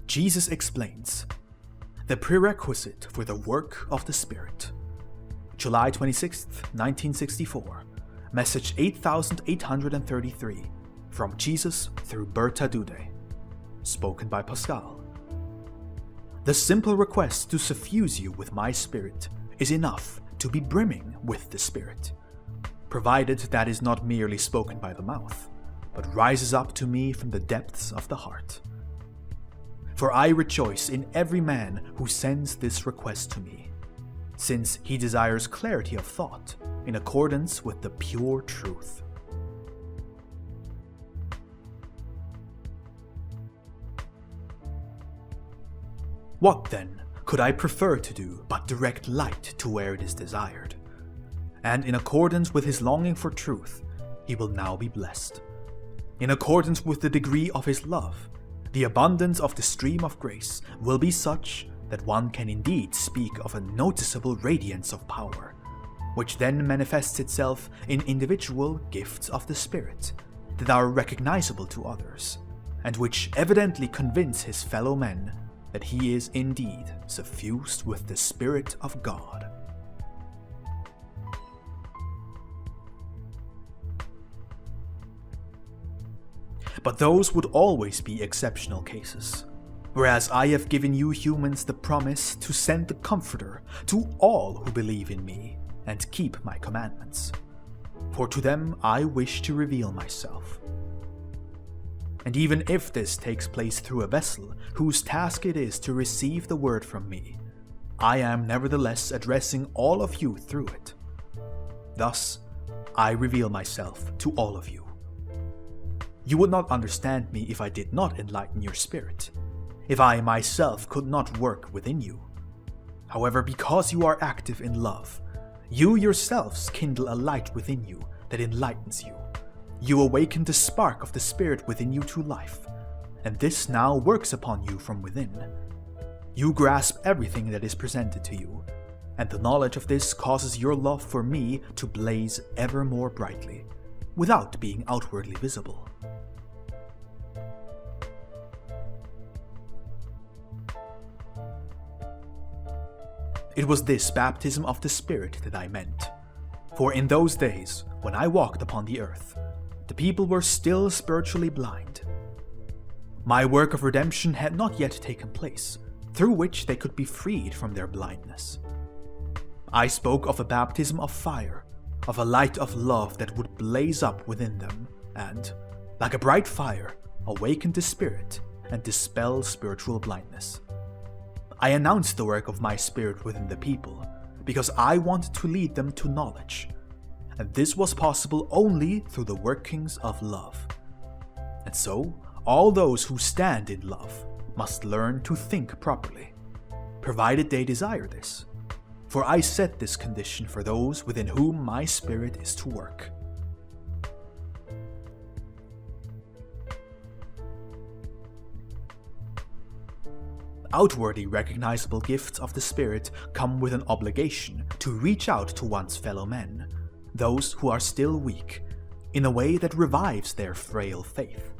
Jesus explains the prerequisite for the work of the Spirit. July 26, 1964. Message 8833 from Jesus through Bertha Dudde. Spoken by Pascal. The simple request to suffuse you with my Spirit is enough to be brimming with the Spirit, provided that is not merely spoken by the mouth, but rises up to me from the depths of the heart. For I rejoice in every man who sends this request to me, since he desires clarity of thought in accordance with the pure truth. What then could I prefer to do but direct light to where it is desired? And in accordance with his longing for truth, he will now be blessed. In accordance with the degree of his love, the abundance of the stream of grace will be such that one can indeed speak of a noticeable radiance of power, which then manifests itself in individual gifts of the Spirit that are recognizable to others, and which evidently convince his fellow men that he is indeed suffused with the Spirit of God. But those would always be exceptional cases, whereas I have given you humans the promise to send the Comforter to all who believe in me and keep my commandments. For to them I wish to reveal myself. And even if this takes place through a vessel whose task it is to receive the word from me, I am nevertheless addressing all of you through it. Thus, I reveal myself to all of you. You would not understand me if I did not enlighten your spirit, if I myself could not work within you. However, because you are active in love, you yourselves kindle a light within you that enlightens you. You awaken the spark of the Spirit within you to life, and this now works upon you from within. You grasp everything that is presented to you, and the knowledge of this causes your love for me to blaze ever more brightly, without being outwardly visible. It was this baptism of the Spirit that I meant. For in those days, when I walked upon the earth, the people were still spiritually blind. My work of redemption had not yet taken place, through which they could be freed from their blindness. I spoke of a baptism of fire, of a light of love that would blaze up within them and, like a bright fire, awaken the spirit and dispel spiritual blindness. I announced the work of my Spirit within the people, because I wanted to lead them to knowledge, and this was possible only through the workings of love. And so, all those who stand in love must learn to think properly, provided they desire this, for I set this condition for those within whom my Spirit is to work. Outwardly recognizable gifts of the Spirit come with an obligation to reach out to one's fellow men, those who are still weak, in a way that revives their frail faith.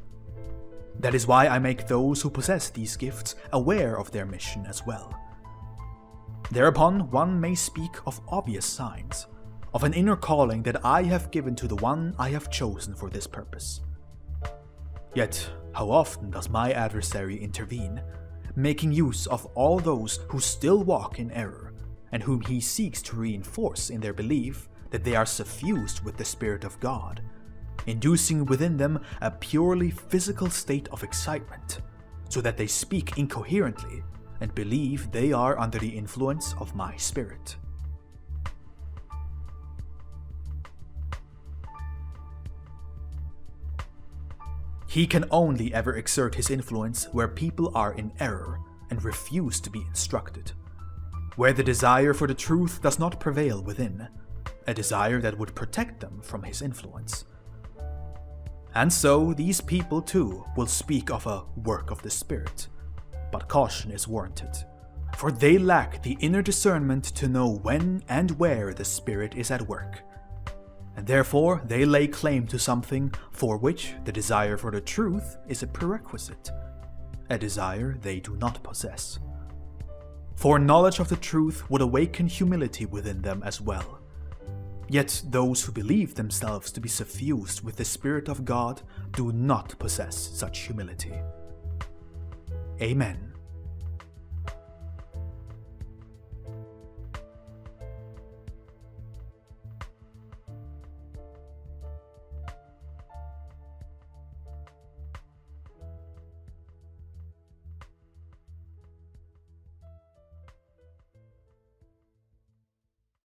That is why I make those who possess these gifts aware of their mission as well. Thereupon one may speak of obvious signs, of an inner calling that I have given to the one I have chosen for this purpose. Yet, how often does my adversary intervene, making use of all those who still walk in error, and whom he seeks to reinforce in their belief that they are suffused with the Spirit of God, inducing within them a purely physical state of excitement, so that they speak incoherently and believe they are under the influence of my Spirit. He can only ever exert his influence where people are in error and refuse to be instructed, where the desire for the truth does not prevail within, a desire that would protect them from his influence. And so these people too will speak of a work of the Spirit, but caution is warranted, for they lack the inner discernment to know when and where the Spirit is at work, and therefore they lay claim to something for which the desire for the truth is a prerequisite, a desire they do not possess. For knowledge of the truth would awaken humility within them as well. Yet those who believe themselves to be suffused with the Spirit of God do not possess such humility. Amen.